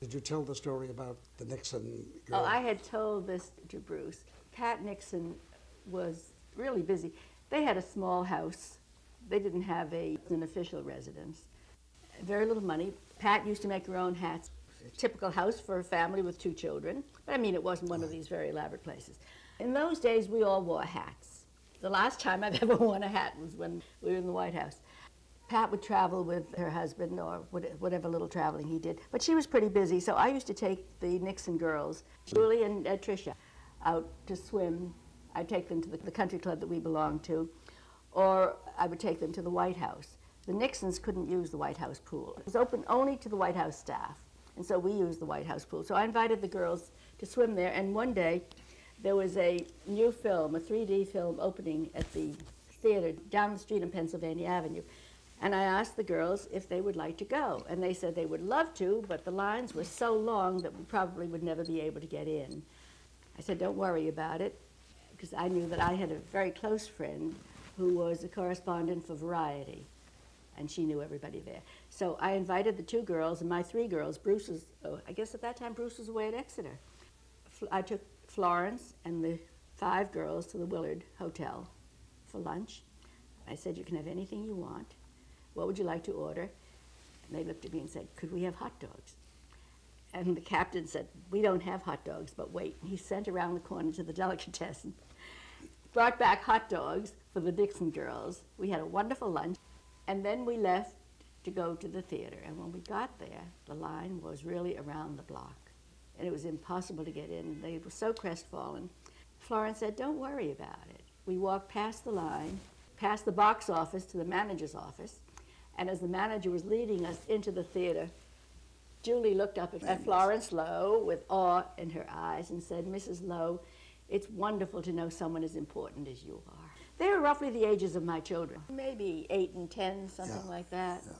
Did you tell the story about the Nixon girl? Oh, I had told this to Bruce. Pat Nixon was really busy. They had a small house. They didn't have an official residence. Very little money. Pat used to make her own hats. A typical house for a family with 2 children. But I mean, it wasn't one of these very elaborate places. In those days, we all wore hats. The last time I've ever worn a hat was when we were in the White House. Pat would travel with her husband or whatever little traveling he did. But she was pretty busy, so I used to take the Nixon girls, Julie and Tricia, out to swim. I'd take them to the country club that we belonged to, or I would take them to the White House. The Nixons couldn't use the White House pool. It was open only to the White House staff, and so we used the White House pool. So I invited the girls to swim there, and one day there was a new film, a 3D film opening at the theater down the street on Pennsylvania Avenue. And I asked the girls if they would like to go. And they said they would love to, but the lines were so long that we probably would never be able to get in. I said, don't worry about it, because I knew that I had a very close friend who was a correspondent for Variety, and she knew everybody there. So I invited the 2 girls and my 3 girls. Bruce was, I guess at that time Bruce was away at Exeter. I took Florence and the 5 girls to the Willard Hotel for lunch. I said, you can have anything you want. What would you like to order? And they looked at me and said, could we have hot dogs? And the captain said, we don't have hot dogs, but wait. And he sent around the corner to the delicatessen, brought back hot dogs for the Nixon girls. We had a wonderful lunch, and then we left to go to the theater. And when we got there, the line was really around the block, and it was impossible to get in. They were so crestfallen. Florence said, don't worry about it. We walked past the line, past the box office to the manager's office, and as the manager was leading us into the theater, Julie looked up at Florence Lowe with awe in her eyes and said, Mrs. Lowe, it's wonderful to know someone as important as you are. They were roughly the ages of my children, maybe 8 and 10, something like that. Yeah.